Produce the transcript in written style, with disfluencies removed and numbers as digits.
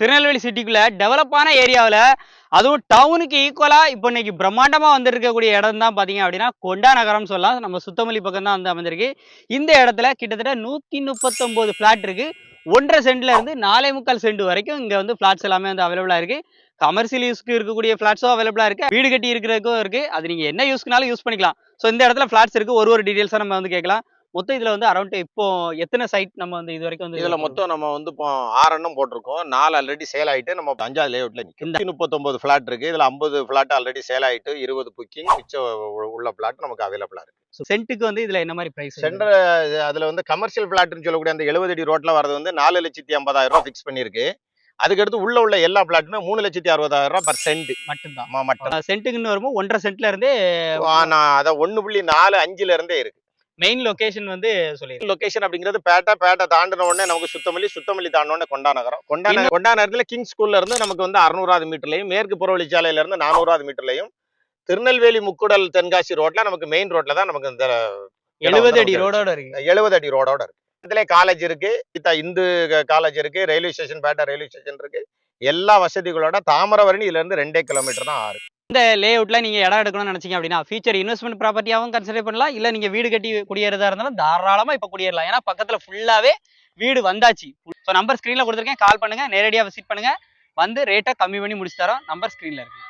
திருநெல்வேலி சிட்டிக்குள்ள டெவலப்பான ஏரியாவில் அதுவும் டவுனுக்கு ஈக்குவலா இப்போ இன்னைக்கு பிரம்மாண்டமா வந்திருக்கக்கூடிய இடம் தான் பாத்தீங்க அப்படின்னா கொண்டா நகரம் சொல்லலாம். நம்ம சுத்தமல்லி பக்கம் தான் வந்து அமைந்திருக்கு. இந்த இடத்துல கிட்டத்தட்ட 139 பிளாட் இருக்கு. 1.5 சென்ட்ல இருந்து 4.25 சென்ட் வரைக்கும் இங்க வந்து பிளாட்ஸ் எல்லாமே வந்து அவைலபிளா இருக்கு. கமர்ஷியல் யூஸ்க்கு இருக்கக்கூடிய பிளாட்ஸும் அவைலபிளா இருக்கு. வீடு கட்டி இருக்கிறதுக்கும் இருக்கு. அது நீங்க என்ன யூஸ்க்குனாலும் யூஸ் பண்ணிக்கலாம். ஸோ இந்த இடத்துல பிளாட்ஸ் இருக்கு. ஒரு டீடைல்ஸா நம்ம வந்து கேட்கலாம். மொத்தம் இதுல வந்து அரௌண்ட் இப்போ எத்தனை சைட் நம்ம வந்து இது வரைக்கும் வந்து இதுல மொத்தம் நம்ம வந்து இப்போ 6 எண்ணம் போட்டிருக்கோம். 4 ஆல்ரெடி சேல் ஆயிட்டு நம்ம 5வது லேஅவுட்ல நிக்கும். 139 பிளாட் இருக்கு. இதுல 50 பிளாட் ஆல்ரெடி சேல் ஆயிட்டு 20 புக்கிங் மிச்சம் உள்ள பிளாட் நமக்கு அவைலபிளா இருக்கு. சென்ட்டுக்கு வந்து இதுல என்ன மாதிரி பிரைஸ்? சென்டர் அதுல வந்து கமர்ஷியல் பிளாட்னு சொல்லக்கூடிய அந்த 70 அடி ரோட்ல வரது வந்து 4,80,000 ரூபாய் ஃபிக்ஸ் பண்ணிருக்கு. அதுக்கடுத்து உள்ள எல்லா பிளாட்டுமே 3,60,60,000 ரூபாய் பர் சென்ட் மட்டும்தான். மட்டும். சென்ட்டுக்குன்னு வரும்போது 1.5 சென்ட்ல இருந்தே அத 1.45ல இருந்தே இருக்கு. மெயின் லொகேஷன் வந்து சொல்லிடுறேன். லொகேஷன் அப்படிங்கிறது பேட்டை தாண்டின உடனே நமக்கு சுத்தமல்லி தாண்டின உடனே கொண்டா நகரம். கொண்டா நகரத்துல கிங் ஸ்கூல்ல இருந்து நமக்கு வந்து 600வது மீட்டர்லயும், மேற்கு புறவழிச்சாலையில இருந்து 400வது மீட்டர்லயும், திருநெல்வேலி முக்குடல் தென்காசி ரோட்ல நமக்கு மெயின் ரோட்ல தான் நமக்கு இந்த 70 அடி ரோடோட இருக்கு. 70 அடி ரோடோட இருக்கு. இதுல காலேஜ் இருக்கு, இந்து காலேஜ் இருக்கு, ரயில்வே ஸ்டேஷன், பேட்டா ரயில்வே ஸ்டேஷன் இருக்கு. எல்லா வசதிகளோட தாமிரபரணி இதுல இருந்து 2 கிலோமீட்டர் தான் ஆறு. இந்த லேஅவுட்ல நீங்க இடம் எடுக்கணும்னு நினைச்சீங்க அப்படின்னா ஃபியூச்சர் இன்வெஸ்ட்மெண்ட் ப்ராப்பர்ட்டியாவும் கன்சிடர் பண்ணலாம். இல்ல நீங்க வீடு கட்டி குடியேறதா இருந்தாலும் தாராளமா இப்ப குடியேறலாம். ஏன்னா பக்கத்துல ஃபுல்லாவே வீடு வந்தாச்சு. ஸோ நம்பர் ஸ்கிரீன்ல கொடுத்துருக்கேன், கால் பண்ணுங்க, நேரடியா விசிட் பண்ணுங்க, வந்து ரேட்டை கம்மி பண்ணி முடிச்சு தரோம். நம்பர் ஸ்கிரீன்ல இருக்கு.